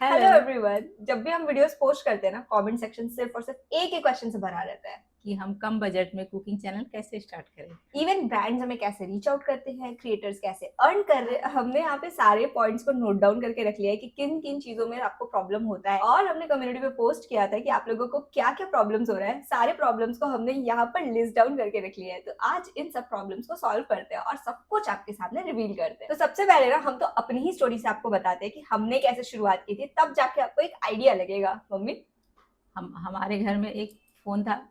Hello hello. Everyone. जब भी हम वीडियोस पोस्ट करते हैं ना, कमेंट सेक्शन सिर्फ और सिर्फ एक ही क्वेश्चन से भरा रहता है। कि हम कम बजट में कुकिंग चैनल कैसे स्टार्ट करें। इवन ब्रांड्स हमें कैसे रीच आउट करते हैं, क्रिएटर्स कैसे अर्न कर रहे हैं। हमने यहाँ पे सारे पॉइंट्स को नोट डाउन करके रख लिया है कि किन किन चीजों में आपको प्रॉब्लम होता है, और हमने कम्युनिटी पे पोस्ट किया था कि आप लोगों को क्या क्या प्रॉब्लम्स हो रहा है। सारे प्रॉब्लम्स को हमने यहाँ पर लिस्ट डाउन करके रख लिया है। तो आज इन सब प्रॉब्लम्स को सॉल्व करते हैं और सब कुछ आपके सामने रिवील करते हैं। तो सबसे पहले ना हम तो अपनी ही स्टोरी से आपको बताते हैं कि हमने कैसे शुरुआत की थी, तब जाके आपको एक आइडिया लगेगा। मम्मी, हम हमारे घर में एक फ़ोन था।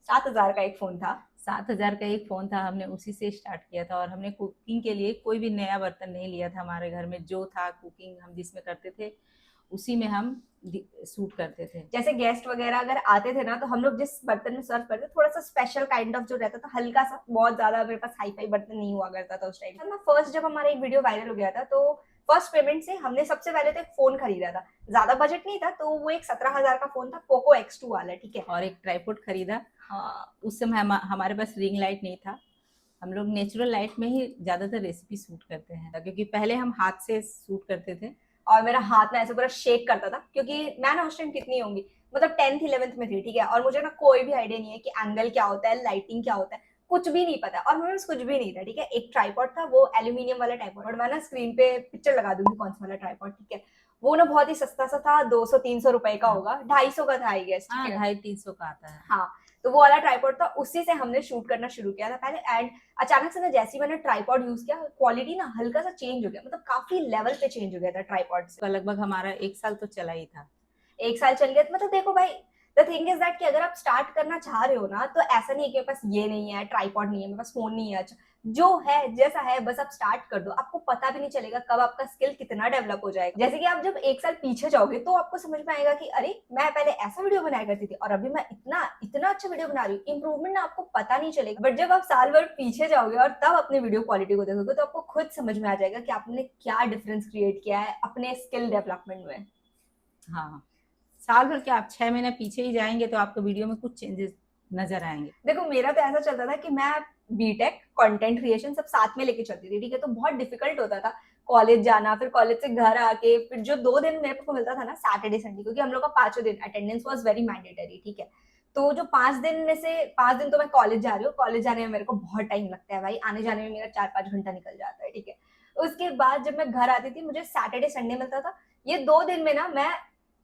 7,000 का एक फोन था। 7,000 का एक फ़ोन था, हमने उसी से स्टार्ट किया था और हमने कुकिंग के लिए कोई भी नया बर्तन नहीं लिया था। हमारे घर में जो था कुकिंग हम जिसमें करते थे उसी में हम शूट करते थे। जैसे गेस्ट वगैरह अगर आते थे ना, तो हम लोग जिस बर्तन में सर्व करते थोड़ा सा स्पेशल काइंड ऑफ जो रहता था, हल्का सा, बहुत ज्यादा मेरे पास हाई फाई बर्तन नहीं हुआ करता था उस टाइम ना। फर्स्ट जब हमारा एक वीडियो वायरल हो गया था, तो फर्स्ट पेमेंट से हमने सबसे पहले तो एक फोन खरीदा था। ज्यादा बजट नहीं था, तो वो एक 17,000 का फोन था, पोको X2 वाला, ठीक है। और एक ट्राईपोड खरीदा। हाँ, उस समय हमारे पास रिंग लाइट नहीं था। हम लोग नेचुरल लाइट में ही ज़्यादातर रेसिपी शूट करते हैं, क्योंकि पहले हम हाथ से शूट करते थे। और मेरा हाथ ना ऐसे पूरा शेक करता था, क्योंकि मैं ना उस टाइम कितनी होंगी, मतलब 10th 11th में थी, ठीक है। और मुझे ना कोई भी आइडिया नहीं है कि एंगल क्या होता है, लाइटिंग क्या होता है, कुछ भी नहीं पता। और मेरे पास कुछ भी नहीं था, ठीक है। एक ट्राइपॉड था, वो एल्यूमिनियम वाला ट्राइपॉड, और मैं ना स्क्रीन पे पिक्चर लगा दूंगी कौन सा वाला ट्राइपॉड, ठीक है। वो ना बहुत ही सस्ता सा था, 200 300 रुपए का हाँ, होगा, 250 का था आई गेस, ठीक हाँ, है। 250-300 का आता है। हाँ, तो वो वाला ट्राइपॉड था, उसी से हमने शूट करना शुरू किया था पहले। एंड अचानक से ना, जैसे ही मैंने ट्राइपॉड यूज किया, क्वालिटी ना हल्का सा चेंज हो गया, मतलब काफी लेवल पे चेंज हो गया था ट्राइपॉड से। तो लगभग हमारा 1 साल तो चला ही था। 1 साल चल गया, मतलब देखो भाई, द थिंग इज दैट कि अगर आप स्टार्ट करना चाह रहे हो ना, तो ऐसा नहीं है कि मेरे पास ये नहीं है, ट्राइपॉड नहीं है, मेरे पास फोन नहीं है, अच्छा जो है जैसा है बस आप स्टार्ट कर दो। आपको पता भी नहीं चलेगा कब आपका स्किल कितना डेवलप हो जाएगा। जैसे कि आप जब 1 साल पीछे जाओगे, तो आपको समझ में आएगा कि अरे, मैं पहले ऐसा वीडियो बनाया करती थी और अभी मैं इतना इतना अच्छा वीडियो बना रही हूँ। इंप्रूवमेंट ना आपको पता नहीं चलेगा, बट जब आप साल भर पीछे जाओगे और तब अपने वीडियो क्वालिटी को देखोगे, तो आपको खुद समझ में आ जाएगा कि आपने क्या डिफरेंस क्रिएट किया है अपने स्किल डेवलपमेंट में। हाँ, साल भर क्या, आप 6 महीने पीछे ही जाएंगे तो आपको वीडियो में कुछ चेंजेस नजर आएंगे। देखो, मेरा तो ऐसा चलता था कि मैं बीटेक, कंटेंट क्रिएशन सब साथ में लेके चलती थी, ठीक है। तो बहुत डिफिकल्ट होता था कॉलेज जाना, फिर कॉलेज से घर आके, फिर जो 2 दिन मेरे को मिलता था ना, सैटरडे संडे, क्योंकि हम लोग का 5 दिन अटेंडेंस वाज वेरी मैंडेटरी, ठीक है। तो जो 5 दिन में से 5 दिन तो मैं कॉलेज जा रही हूँ, कॉलेज जाने में मेरे को बहुत टाइम लगता है भाई, आने जाने में मेरा 4 5 घंटा निकल जाता है, ठीक है। उसके बाद जब मैं घर आती थी, मुझे सैटरडे संडे मिलता था। ये 2 दिन में ना मैं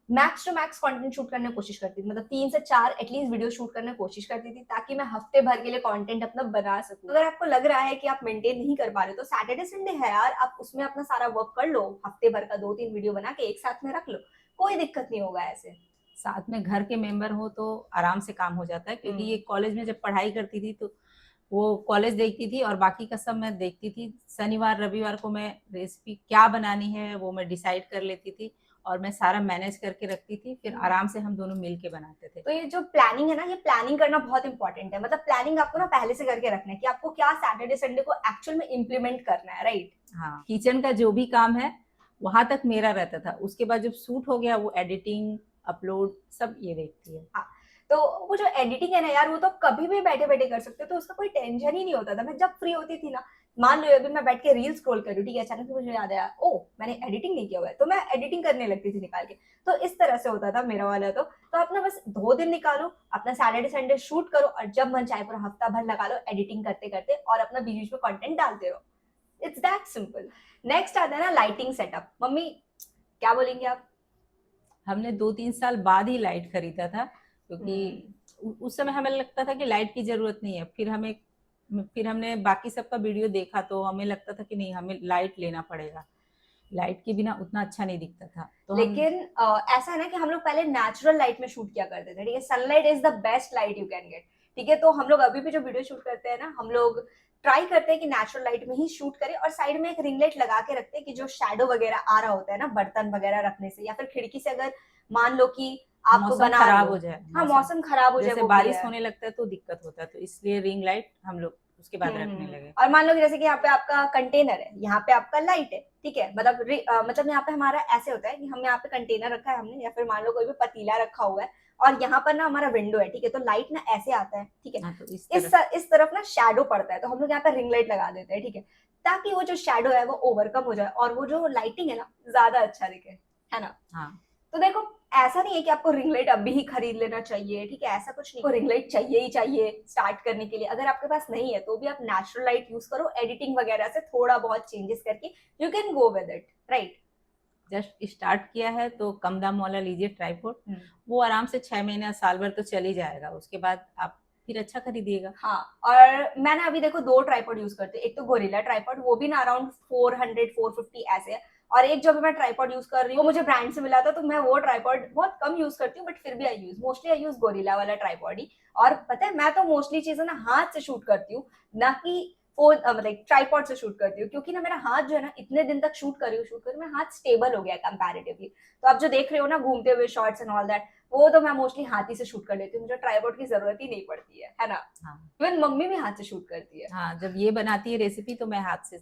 max to max content shoot करने की कोशिश करती थी, मतलब 3 से 4 एटलीस्ट वीडियो शूट करने की कोशिश करती थी, ताकि मैं हफ्ते भर के लिए कंटेंट अपना बना सकूं। अगर आपको लग रहा है कि आप मेंटेन नहीं कर पा रहे, तो सैटरडे संडे है यार, आप उसमें अपना सारा वर्क कर लो, हफ्ते भर का 2 3 वीडियो बना के एक साथ में रख लो, कोई दिक्कत नहीं होगा ऐसे। साथ में घर के मेंबर हो तो आराम से काम हो जाता है, क्योंकि ये कॉलेज में जब पढ़ाई करती थी तो वो कॉलेज देखती थी और बाकी का सब मैं देखती थी। शनिवार रविवार को मैं रेसिपी क्या बनानी है वो मैं डिसाइड कर लेती थी और मैं सारा मैनेज करके रखती थी, फिर आराम से हम दोनों मिल के बनाते थे। तो ये जो प्लानिंग है ना, ये प्लानिंग करना बहुत इंपॉर्टेंट है। मतलब प्लानिंग आपको ना पहले से करके रखना है कि आपको क्या सैटरडे संडे को एक्चुअल में इम्प्लीमेंट करना है, राइट। हाँ, किचन का जो भी काम है वहां तक मेरा रहता था। उसके बाद जब शूट हो गया वो एडिटिंग अपलोड सब ये देखती है। हाँ, तो वो जो एडिटिंग है ना यार, वो तो कभी भी बैठे बैठे कर सकते हो, तो उसका कोई टेंशन ही नहीं होता था। मैं जब फ्री होती थी ना, मान लो अभी मैं बैठ के रील स्क्रॉल कर रही हूँ, ठीक है, अचानक से मुझे याद आया, ओ मैंने एडिटिंग नहीं किया हुआ है, तो मैं एडिटिंग करने लगती थी निकाल के। तो इस तरह से होता था मेरा वाला। तो अपना बस 2 दिन निकालो, अपना सैटरडे संडे शूट करो, और जब मन चाहे पूरा हफ्ता भर लगा लो एडिटिंग करते करते, और अपना बीच बीच में कंटेंट डालते रहो। It's that simple. नेक्स्ट आता है ना लाइटिंग सेटअप। मम्मी, क्या बोलेंगे आप? हमने 2-3 साल बाद ही लाइट खरीदा था, क्योंकि उस समय हमें लगता था कि लाइट की जरूरत नहीं है। फिर हमने बाकी सबका वीडियो देखा तो हमें लगता था कि नहीं, हमें लाइट लेना पड़ेगा। लाइट के बिना उतना अच्छा नहीं दिखता था तो हम। लेकिन ऐसा है ना कि हम लोग पहले नेचुरल लाइट में शूट किया करते थे, ठीक है। Sunlight is the best light you can get, ठीक है। तो हम लोग अभी भी जो वीडियो शूट करते हैं ना, हम लोग ट्राई करते हैं कि नेचुरल लाइट में ही शूट करें, और साइड में एक रिंग लाइट लगा के रखते हैं कि जो शेडो वगैरह आ रहा होता है ना बर्तन वगैरह रखने से, या फिर खिड़की से अगर मान लो कि आप मौसम बना रहे खराब हो, हो जाए, हाँ मौसम मौसम खराब हो जाए, जैसे वो भी बारिश है। होने लगता है तो दिक्कत होता है, तो इसलिए रिंग लाइट हम लोग उसके बाद रखने लगे। और मान लो कि जैसे कि यहाँ पे आपका कंटेनर है, यहाँ पे आपका लाइट है, ठीक है। मतलब यहाँ पे हमारा ऐसे होता है कि हम यहाँ पे कंटेनर रखा है हमने, या फिर मान लो कोई भी पतीला रखा हुआ है, और यहाँ पर ना हमारा विंडो है, ठीक है। तो लाइट ना ऐसे आता है, ठीक है। हाँ, तो इस तरफ इस तरफ ना शैडो पड़ता है, तो हम लोग यहाँ पे रिंग लाइट लगा देते हैं, ठीक है, ताकि वो जो शैडो है वो ओवरकम हो जाए और वो जो लाइटिंग है ना ज्यादा अच्छा दिखे। है ना? हाँ तो देखो, ऐसा नहीं है कि आपको रिंग लाइट अभी ही खरीद लेना चाहिए, ठीक है, ऐसा कुछ नहीं, रिंग लाइट चाहिए ही चाहिए स्टार्ट करने के लिए। अगर आपके पास नहीं है तो भी आप नेचुरल लाइट यूज करो, एडिटिंग वगैरह से थोड़ा बहुत चेंजेस करके you can go with it, right? Just start किया है तो कम दाम वाला लीजिए ट्राइपॉड, वो आराम से 6 महीना साल भर तो चल ही जाएगा, उसके बाद आप फिर अच्छा खरीदिएगा। हाँ, और मैंने अभी देखो 2 ट्राइपॉड यूज करती हूँ। एक तो गोरिल्ला ट्राइपॉड, वो भी ना अराउंड 400 450 ऐसे है, और एक जो भी मैं ट्राइपॉड यूज कर रही हूँ वो मुझे ब्रांड से मिला था, तो मैं वो ट्राइपॉड बहुत कम यूज करती हूँ, बट फिर भी मोस्टली आई यूज गोरिल्ला वाला ट्राइपॉड ही। और पता है, मैं तो मोस्टली चीजें ना हाथ से शूट करती हूँ, ना कि फोन मतलब ट्राइपॉड से शूट करती हूँ, क्योंकि ना मेरा हाथ जो है ना, इतने दिन तक शूट कर रही हूँ, मेरा हाथ स्टेबल हो गया कंपैरेटिवली। तो आप जो देख रहे हो ना घूमते हुए शॉर्ट्स एंड ऑल दैट, वो तो मैं मोस्टली हाथ ही से शूट कर लेती हूँ, मुझे ट्राइपॉड की जरूरत ही नहीं पड़ती है ना? हाँ इवन मम्मी भी हाथ से शूट करती है। हाँ, जब ये बनाती है रेसिपी तो मैं हाथ से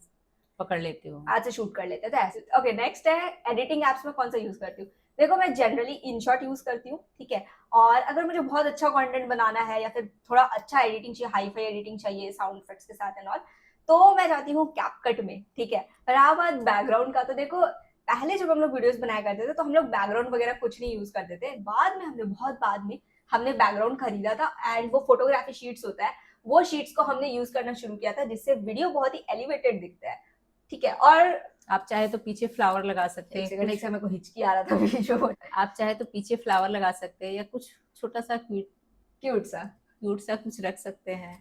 पकड़ लेती हूँ। हाथ से शूट कर लेते हैं, तो ऐसे। ओके, नेक्स्ट है एडिटिंग एप्स में कौन सा यूज करती हूँ। देखो, मैं जनरली इनशॉट यूज करती हूँ, ठीक है। और अगर मुझे बहुत अच्छा कंटेंट बनाना है या फिर थोड़ा अच्छा एडिटिंग चाहिए, हाई फाई एडिटिंग चाहिए साउंड इफेक्ट्स के साथ एंड ऑल, तो मैं जाती हूँ कैपकट में, ठीक है। रहा बात बैकग्राउंड का, तो देखो पहले जब हम लोग वीडियोस बनाया करते थे तो हम लोग बैकग्राउंड वगैरह कुछ नहीं यूज करते थे। बाद में हमने बहुत बाद में हमने बैकग्राउंड खरीदा था, एंड वो फोटोग्राफी शीट्स होता है, वो शीट्स को हमने यूज करना शुरू किया था, जिससे वीडियो बहुत ही एलिवेटेड दिखता है, ठीक है। और आप चाहे तो पीछे फ्लावर लगा सकते हैं, एक से मेरे को हिचकी आ रहा था बीच में, आप चाहे तो पीछे फ्लावर लगा सकते हैं, या कुछ छोटा सा क्यूट सा कुछ रख सकते हैं,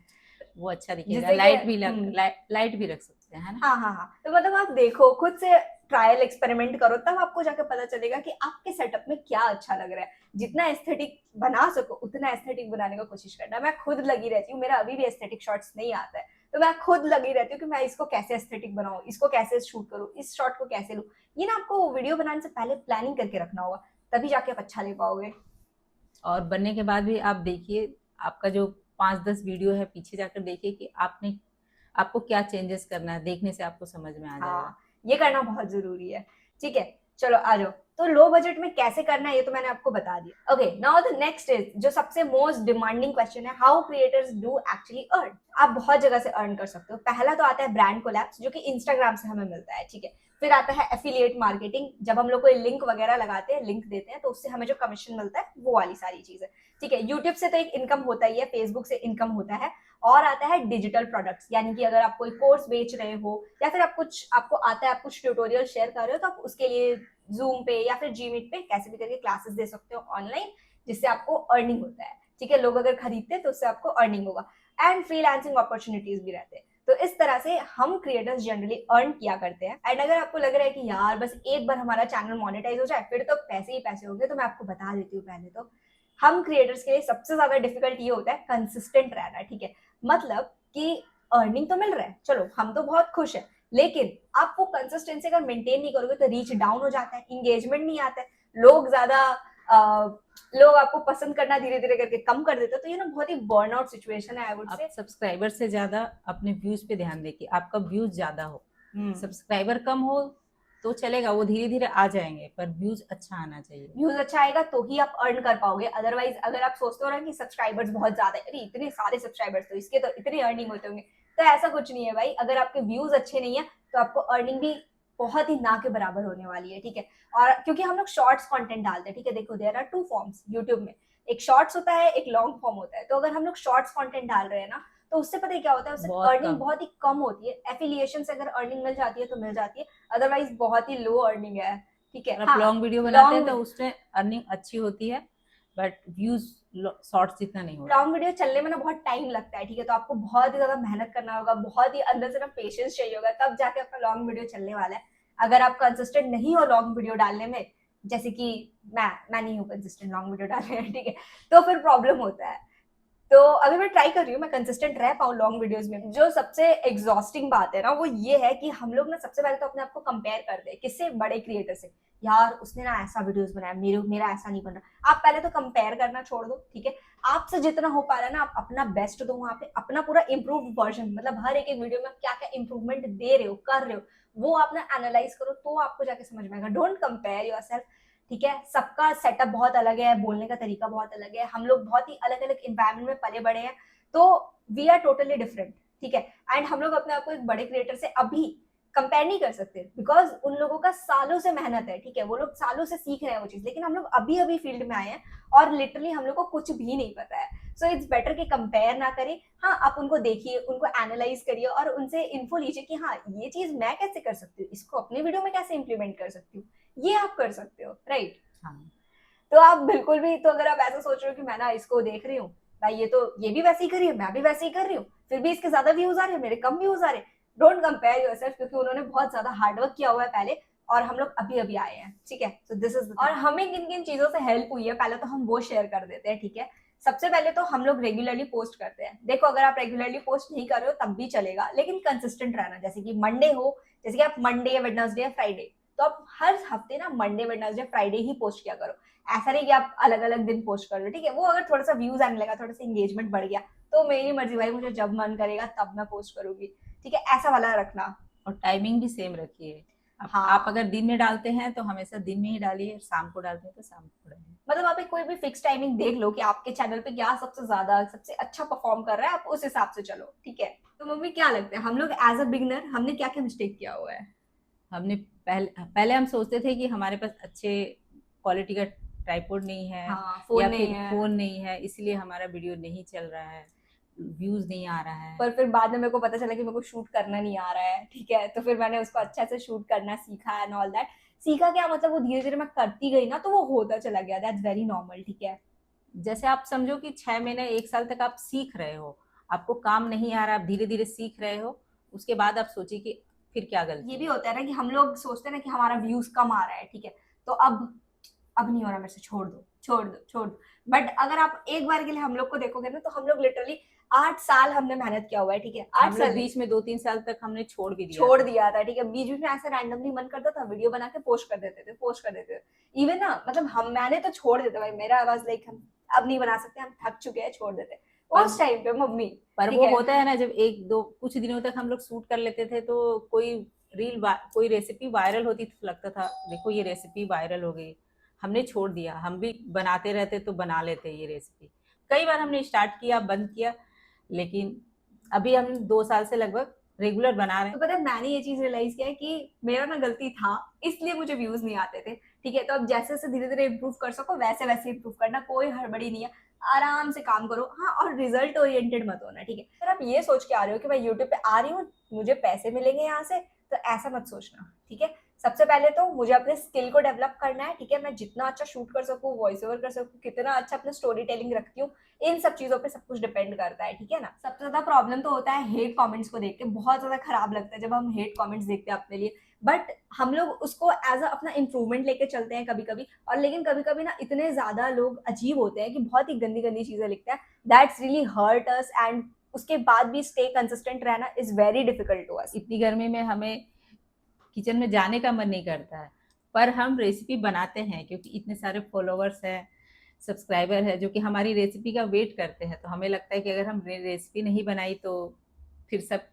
वो अच्छा दिखेगा। जिससे लाइट भी लाइट भी रख सकते हैं, है ना? हाँ, तो मतलब आप देखो, खुद से ट्रायल एक्सपेरिमेंट करो, तब आपको जाकर पता चलेगा कि आपके सेटअप में क्या अच्छा लग रहा है। जितना एस्थेटिक बना सको उतना एस्थेटिक बनाने का कोशिश करना। मैं खुद लगी रहती हूँ, मेरा अभी भी एस्थेटिक शॉट्स नहीं आता है, तो मैं खुद लगी रहती हूँ कि मैं इसको कैसे एस्थेटिक बनाऊं, इसको कैसे शूट करूँ, इस शॉट को कैसे लूँ। ये ना आपको वीडियो बनाने से पहले प्लानिंग करके रखना होगा, तभी जाके आप अच्छा ले पाओगे। और बनने के बाद भी आप देखिए, आपका जो 5-10 वीडियो है पीछे जाकर देखिए कि आपको क्या चेंजेस करना है, देखने से आपको समझ में आ जाएगा। हाँ, ये करना बहुत जरूरी है, ठीक है। चलो आ जाओ, तो लो बजट में कैसे करना है ये तो मैंने आपको बता दिया। Okay, now the next is जो सबसे मोस्ट डिमांडिंग क्वेश्चन है, how creators do actually earn. आप बहुत जगह से अर्न कर सकते हो। पहला तो आता है ब्रांड कोलैब्स, जो कि इंस्टाग्राम से हमें मिलता है, ठीक है। फिर आता है एफिलिएट मार्केटिंग, जब हम लोग कोई लिंक वगैरह लगाते हैं, लिंक देते हैं, तो उससे हमें जो कमीशन मिलता है वो वाली सारी चीजें, ठीक है। यूट्यूब से तो एक इनकम होता ही है, फेसबुक से इनकम होता है। और आता है डिजिटल प्रोडक्ट्स, यानी कि अगर आप कोई कोर्स बेच रहे हो, या फिर आपको आता है, आप कुछ ट्यूटोरियल शेयर कर रहे हो, तो आप उसके लिए जूम पे या फिर जीमीट पे कैसे भी करके क्लासेस दे सकते हो ऑनलाइन, जिससे आपको अर्निंग होता है, ठीक है। लोग अगर खरीदते हैं तो उससे आपको अर्निंग होगा, एंड फ्रीलांसिंग अपॉर्चुनिटीज भी रहते हैं। तो इस तरह से हम क्रिएटर्स जनरली अर्न किया करते हैं। एंड अगर आपको लग रहा है कि यार बस एक बार हमारा चैनल मोनेटाइज हो जाए फिर तो पैसे ही पैसे होंगे, तो मैं आपको बता देती हूँ। पहले तो हम क्रिएटर्स के लिए सबसे ज्यादा डिफिकल्ट ये होता है कंसिस्टेंट रहना, ठीक है। मतलब कि अर्निंग तो मिल रहा है, चलो हम तो बहुत खुश है, लेकिन आप वो कंसिस्टेंसी अगर मेंटेन नहीं करोगे तो रीच डाउन हो जाता है, इंगेजमेंट नहीं आता है, लोग आपको पसंद करना धीरे धीरे करके कम कर देते हैं। तो ये ना बहुत ही बर्नआउट सिचुएशन है, आई वुड से। आप सब्सक्राइबर से ज्यादा अपने व्यूज पे ध्यान देखिए, आपका व्यूज ज्यादा हो। सब्सक्राइबर कम हो तो चलेगा, वो धीरे धीरे आ जाएंगे, पर व्यूज अच्छा आना चाहिए। व्यूज अच्छा आएगा तो ही आप अर्न कर पाओगे। अदरवाइज अगर आप सोचते हो ना कि सब्सक्राइबर्स बहुत ज्यादा है, अरे इतने सारे सब्सक्राइबर्स तो इसके तो इतनी अर्निंग होते होंगे, तो ऐसा कुछ नहीं है भाई। अगर आपके व्यूज अच्छे नहीं है तो आपको अर्निंग भी बहुत ही ना के बराबर होने वाली है, ठीक है। और क्योंकि हम लोग शॉर्ट्स कंटेंट डालते हैं, ठीक है। देखो, देयर आर 2 फॉर्म्स यूट्यूब में, एक शॉर्ट्स होता है, एक लॉन्ग फॉर्म होता है। तो अगर हम लोग शॉर्ट्स कंटेंट डाल रहे हैं ना, तो उससे पता है क्या होता है, उससे अर्निंग बहुत ही कम होती है। एफिलिएशन से अगर अर्निंग मिल जाती है तो मिल जाती है, अदरवाइज बहुत ही लो अर्निंग है, ठीक है। आप लॉन्ग वीडियो बनाते हैं तो उसमें अर्निंग अच्छी होती है, बट व्यूज शॉर्ट्स जितना नहीं होता। लॉन्ग वीडियो चलने में ना बहुत टाइम लगता है, ठीक है। तो आपको बहुत ही ज्यादा मेहनत करना होगा, बहुत ही अंदर से ना पेशेंस चाहिए होगा, तब जाके आपका लॉन्ग वीडियो चलने वाला है। अगर आप कंसिस्टेंट नहीं हो लॉन्ग वीडियो डालने में, जैसे कि मैं नहीं हूँ कंसिस्टेंट लॉन्ग वीडियो डालने में, ठीक है, तो फिर प्रॉब्लम होता है। तो अभी मैं ट्राई कर रही हूँ मैं कंसिस्टेंट रह पाऊँ लॉन्ग वीडियोस में। जो सबसे एग्जॉस्टिंग बात है ना, वो ये है कि हम लोग ना सबसे पहले तो अपने आप को कंपेयर कर दे किससे, बड़े क्रिएटर से। यार उसने ना ऐसा वीडियोस बनाया, मेरा ऐसा नहीं बन रहा। आप पहले तो कंपेयर करना छोड़ दो, ठीक है। आपसे जितना हो पा रहा है ना, आप अपना बेस्ट दो वहां पे, अपना पूरा इम्प्रूव वर्जन, मतलब हर एक वीडियो में क्या क्या इंप्रूवमेंट दे रहे हो, कर रहे हो, वो आप ना एनालाइज करो, तो आपको जाके समझ में आएगा। डोंट कंपेयर योरसेल्फ, ठीक है। सबका सेटअप बहुत अलग है, बोलने का तरीका बहुत अलग है, हम लोग बहुत ही अलग अलग इन्वायरमेंट में पले बड़े हैं, तो वी आर टोटली डिफरेंट, ठीक है। एंड हम लोग अपने आप को एक बड़े क्रिएटर से अभी कंपेयर नहीं कर सकते बिकॉज उन लोगों का सालों से मेहनत है, ठीक है, वो लोग सालों से सीख रहे हैं वो चीज, लेकिन हम लोग अभी अभी फील्ड में आए हैं और लिटरली हम लोग को कुछ भी नहीं पता है। सो इट्स बेटर कि कंपेयर ना करें। हाँ, आप उनको देखिए, उनको एनालाइज करिए और उनसे इन्फो लीजिए कि हाँ ये चीज मैं कैसे कर सकती हूँ, इसको अपने वीडियो में कैसे इंप्लीमेंट कर सकती हूँ, ये आप कर सकते हो, राइट। हाँ। तो आप बिल्कुल भी, तो अगर आप ऐसा सोच रहे हो कि मैं ना इसको देख रही हूँ भाई, ये भी वैसे ही कर रही है, मैं भी वैसे ही कर रही हूँ, फिर भी इसके ज्यादा व्यूज आ रहे हैं, मेरे कम व्यूज आ रहे हैं, डोंट कंपेयर योरसेल्फ, क्योंकि उन्होंने बहुत ज्यादा हार्डवर्क किया हुआ है पहले और हम लोग अभी अभी आए हैं, ठीक है। तो दिस इज, और हमें किन किन चीजों से हेल्प हुई है पहले तो हम वो शेयर कर देते हैं, ठीक है। सबसे पहले तो हम लोग रेगुलरली पोस्ट करते हैं। देखो, अगर आप रेगुलरली पोस्ट नहीं कर रहे हो तब भी चलेगा, लेकिन कंसिस्टेंट रहना। जैसे कि मंडे हो, जैसे कि आप मंडे, वेडनेसडे या फ्राइडे, तो आप हर हफ्ते ना मंडे, वेडनेसडे, फ्राइडे ही पोस्ट किया करो। ऐसा नहीं कि आप अलग अलग दिन पोस्ट कर लो, ठीक है। वो अगर थोड़ा सा व्यूज आने लगा, थोड़ा सा एंगेजमेंट बढ़ गया, तो मेरी मर्जी भाई, मुझे जब मन करेगा तब मैं पोस्ट करूंगी, ठीक है, ऐसा वाला रखना। और टाइमिंग भी सेम रखिए। हाँ, आप अगर दिन में डालते हैं तो हमेशा दिन में ही डालिए, शाम को डालते हैं तो शाम को डालिए। मतलब आप एक कोई भी फिक्स टाइमिंग देख लो कि आपके चैनल पे क्या सबसे ज्यादा, सबसे अच्छा परफॉर्म कर रहा है, आप उस हिसाब से चलो, ठीक है। तो मम्मी क्या लगता है हम लोग एज अ बिगनर हमने क्या क्या मिस्टेक किया हुआ है? हमने पहले हम सोचते थे कि हमारे पास अच्छे क्वालिटी का ट्राइपॉड नहीं है, हाँ, फोन या नहीं फिर है। फोन नहीं है, इसलिए हमारा वीडियो नहीं चल रहा है, व्यूज नहीं आ रहा है। पर फिर बाद में मेरे को पता चला कि मेरे को शूट करना नहीं आ रहा है, ठीक है, तो फिर मैंने उसको अच्छे से शूट करना सीखा एंड ऑल दैट। सीखा क्या मतलब, वो धीरे धीरे मैं करती गई ना, तो वो होता चला गया, दैट्स वेरी नॉर्मल, ठीक है। जैसे आप समझो कि 6 महीने 1 साल तक आप सीख रहे हो, आपको काम नहीं आ रहा, आप धीरे धीरे सीख रहे हो, उसके बाद आप सोचिए कि फिर क्या गलती ये भी है। होता है ना कि हम लोग सोचते हैं ना कि हमारा व्यूज कम आ रहा है, ठीक है, तो अब नहीं हो रहा मेरे से, छोड़ दो छोड़ दो छोड़ दो। बट अगर आप एक बार के लिए हम लोग को देखोगे ना, तो हम लोग लिटरली 8 साल हमने मेहनत किया हुआ है, ठीक है, आठ हम लोग साल नहीं, बीच में 2-3 साल तक हमने छोड़ भी दिया छोड़ था। दिया था, ठीक है, बीच बीच में ऐसा रैंडमली मन करता था, वीडियो बना के पोस्ट कर देते थे। इवन ना, मतलब मैंने तो छोड़ देते भाई, मेरा आवाज लाइक हम अब नहीं बना सकते, हम थक चुके हैं, छोड़ देते पर उस टाइम पे मम्मी, पर ठीक वो है। होता है ना, जब एक दो कुछ दिनों तक हम लोग शूट कर लेते थे, तो कोई कोई रेसिपी वायरल होती तो लगता था देखो ये रेसिपी वायरल हो गई, हमने छोड़ दिया, हम भी बनाते रहते तो बना लेते ये रेसिपी। कई बार हमने स्टार्ट किया, बंद किया, लेकिन अभी हम 2 साल से लगभग रेगुलर बना रहे तो हैं। पता है मैंने ये चीज रियलाइज किया है कि मेरा ना गलती था, इसलिए मुझे व्यूज नहीं आते थे, ठीक है। तो अब जैसे जैसे धीरे धीरे इंप्रूव कर सको वैसे वैसे इंप्रूव करना, कोई हड़बड़ी नहीं है, आराम से काम करो, हाँ, और रिजल्ट ओरिएंटेड मत होना, ठीक है। अगर आप ये सोच के आ रहे हो कि मैं यूट्यूब पे आ रही हूँ, मुझे पैसे मिलेंगे यहाँ से, तो ऐसा मत सोचना, ठीक है। सबसे पहले तो मुझे अपने स्किल को डेवलप करना है, ठीक है, मैं जितना अच्छा शूट कर सकूँ, वॉइस ओवर कर सकूँ, कितना अच्छा अपना स्टोरी टेलिंग रखती हूँ, इन सब चीजों पे सब कुछ डिपेंड करता है, ठीक है ना। सबसे ज्यादा प्रॉब्लम तो होता है हेट कमेंट्स को देख के, बहुत ज्यादा खराब लगता है जब हम हेट कमेंट्स देखते हैं अपने लिए, बट हम लोग उसको एज अ अपना इंप्रूवमेंट लेके चलते हैं कभी कभी, और लेकिन कभी कभी ना इतने ज्यादा लोग अजीब होते हैं कि बहुत ही गंदी गंदी चीजें लिखते हैं, that's really hurt us, and उसके बाद भी स्टे कंसिस्टेंट रहना is very difficult to us. इतनी गर्मी में हमें किचन में जाने का मन नहीं करता है, पर हम रेसिपी बनाते हैं क्योंकि इतने सारे फॉलोवर्स हैं, सब्सक्राइबर है जो कि हमारी रेसिपी का वेट करते हैं, तो हमें लगता है कि अगर हम रेसिपी नहीं बनाई तो फिर सब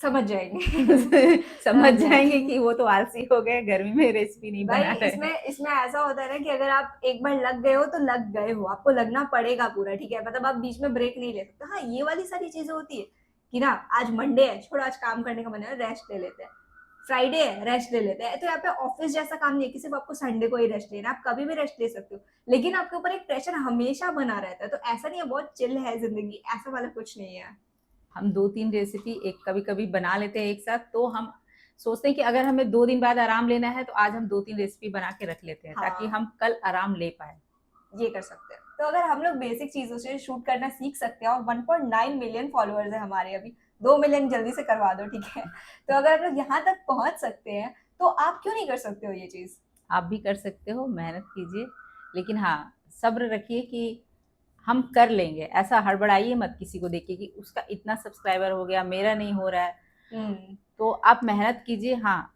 समझ जाएंगे। समझ जाएंगे कि वो तो आलसी हो गए, गर्मी में रेसिपी नहीं भाई बना रहे हैं। इसमें इसमें ऐसा होता है ना कि अगर आप एक बार लग गए हो तो लग गए हो, आपको लगना पड़ेगा पूरा, ठीक है, मतलब आप बीच में ब्रेक नहीं ले सकते। हाँ, ये वाली सारी चीजें होती है कि ना आज मंडे है, छोड़ो आज काम करने का मन है, रेस्ट ले लेते हैं, फ्राइडे है रेस्ट ले लेते हैं, तो यहाँ पे ऑफिस जैसा काम नहीं है कि सिर्फ आपको संडे को ही रेस्ट लेना, आप कभी भी रेस्ट ले सकते हो, लेकिन आपके ऊपर एक प्रेशर हमेशा बना रहता है, तो ऐसा नहीं है बहुत चिल है जिंदगी, ऐसा वाला कुछ नहीं है। हम 2-3 रेसिपी एक कभी कभी बना लेते हैं एक साथ, तो हम सोचते हैं कि अगर हमें 2 दिन बाद आराम लेना है तो आज हम 2-3 रेसिपी बना के रख लेते हैं, ताकि हाँ, हम कल आराम ले पाए। ये कर सकते हैं। तो अगर हम लोग बेसिक चीजों से शूट करना सीख सकते हैं, और 1.9 मिलियन फॉलोअर्स है हमारे, अभी 2 मिलियन जल्दी से करवा दो, ठीक है, तो अगर हम लोग यहाँ तक पहुंच सकते हैं, तो आप क्यों नहीं कर सकते हो ये चीज? आप भी कर सकते हो, मेहनत कीजिए, लेकिन हाँ, सब्र रखिए कि हम कर लेंगे। ऐसा हड़बड़ाइए मत किसी को देख के कि उसका इतना सब्सक्राइबर हो गया, मेरा नहीं हो रहा है। तो आप मेहनत कीजिए, हाँ,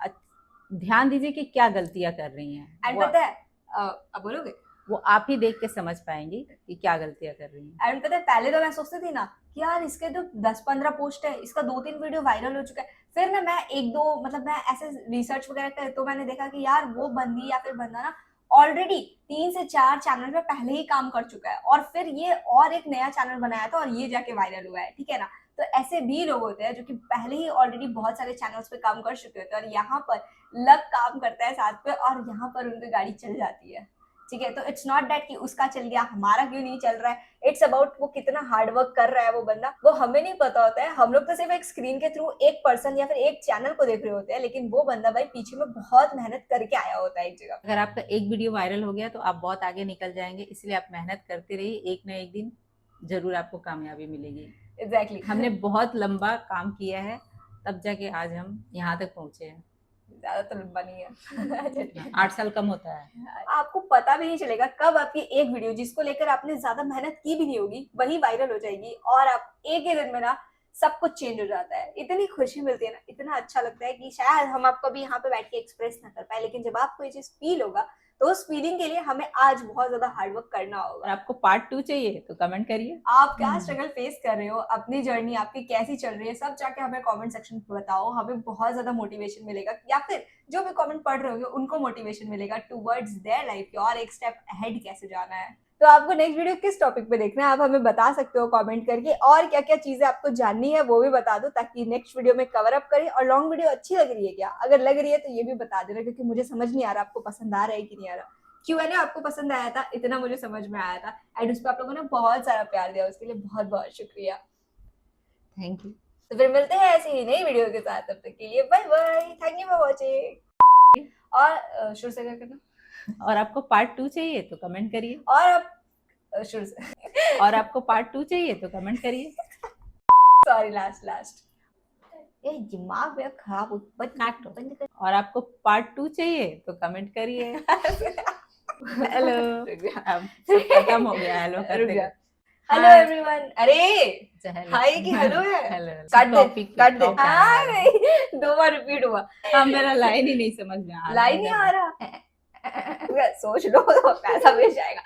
ध्यान दीजिए कि क्या गलतियां कर रही हैं, एंड पता है, अब बोलोगे? वो आप ही देख के समझ पाएंगी कि क्या गलतियां कर रही हैं। एंड पता है, पहले तो मैं सोचती थी ना कि यार इसके तो 10-15 पोस्ट है, इसका 2-3 वीडियो वायरल हो चुका है, फिर ना मैं एक दो, मतलब मैं ऐसे रिसर्च वगैरह कर, तो मैंने देखा कि यार वो बंदी या फिर बंदा ना ऑलरेडी 3 से 4 चैनल पे पहले ही काम कर चुका है, और फिर ये और एक नया चैनल बनाया था और ये जाके वायरल हुआ है, ठीक है ना। तो ऐसे भी लोग होते हैं जो कि पहले ही ऑलरेडी बहुत सारे चैनल्स पे काम कर चुके होते हैं और यहाँ पर लक काम करता है साथ पे और यहाँ पर उनकी गाड़ी चल जाती है, ठीक है। तो इट्स नॉट दैट कि उसका चल गया हमारा क्यों नहीं चल रहा है, इट्स अबाउट वो कितना हार्ड वर्क कर रहा है वो बंदा, वो हमें नहीं पता होता है। हम लोग तो सिर्फ एक स्क्रीन के थ्रू एक पर्सन या फिर एक चैनल को देख रहे होते हैं, लेकिन वो बंदा भाई पीछे में बहुत मेहनत करके आया होता है एक जगह। अगर आपका एक वीडियो वायरल हो गया तो आप बहुत आगे निकल जाएंगे, इसलिए आप मेहनत करते रहिए, एक ना एक दिन जरूर आपको कामयाबी मिलेगी। एग्जैक्टली हमने बहुत लंबा काम किया है, तब जाके आज हम यहाँ तक पहुंचे हैं। ज्यादा तो लंबा नहीं है 8 साल कम होता है। आपको पता भी नहीं चलेगा कब आपकी एक वीडियो जिसको लेकर आपने ज्यादा मेहनत की भी नहीं होगी वही वायरल हो जाएगी और आप एक ही दिन में ना सब कुछ चेंज हो जाता है। इतनी खुशी मिलती है ना, इतना अच्छा लगता है कि शायद हम आपको भी यहाँ पे बैठ के एक्सप्रेस ना कर पाए, लेकिन जब आपको ये चीज फील होगा तो उस फीलिंग के लिए हमें आज बहुत ज्यादा हार्डवर्क करना और होगा। आपको पार्ट 2 चाहिए तो कमेंट करिए। आप क्या स्ट्रगल फेस कर रहे हो, अपनी जर्नी आपकी कैसी चल रही है, सब जाके हमें कमेंट सेक्शन में बताओ। हमें बहुत ज्यादा मोटिवेशन मिलेगा, या फिर जो भी कमेंट पढ़ रहे होंगे उनको मोटिवेशन मिलेगा टुवर्ड्स देयर लाइफ और एक स्टेप अहेड कैसे जाना है। तो आपको नेक्स्ट वीडियो किस टॉपिक पे देखना है आप हमें बता सकते हो कमेंट करके, और क्या क्या चीजें आपको जाननी है वो भी बता दो ताकि नेक्स्ट वीडियो में कवर अप करें। और लॉन्ग वीडियो अच्छी लग रही है क्या, अगर लग रही है तो ये भी बता देना, क्योंकि मुझे समझ नहीं आ रहा आपको पसंद आ रहा है कि नहीं आ रहा। Q&A आपको पसंद आया था, इतना मुझे समझ में आया था, एंड उस पर आप लोगों ने बहुत सारा प्यार दिया, उसके लिए बहुत बहुत शुक्रिया। Thank you. तो फिर मिलते हैं ऐसी ही नई वीडियो के साथ, तब तक के लिए bye bye, thank you for watching. और शुरू से क्या करना, और आपको पार्ट 2 चाहिए तो कमेंट करिए। और आप शुरू से और आपको पार्ट 2 चाहिए तो कमेंट करिए। सॉरी लास्ट ये दिमाग मेरा खराब हो, काटो। बंद कर। और आपको पार्ट 2 चाहिए तो कमेंट करिए। हेलो, अब सब खत्म हो गया हेलो करते करते। हेलो एवरीवन, अरे हाय की हेलो है, हेलो काट दे हाँ नहीं 2 बार रिपीट हुआ। हाँ, मेरा लाइन ही नहीं समझ में आ रहा। लाइन नहीं आ रहा सोच लो तो पैसा मिल जाएगा।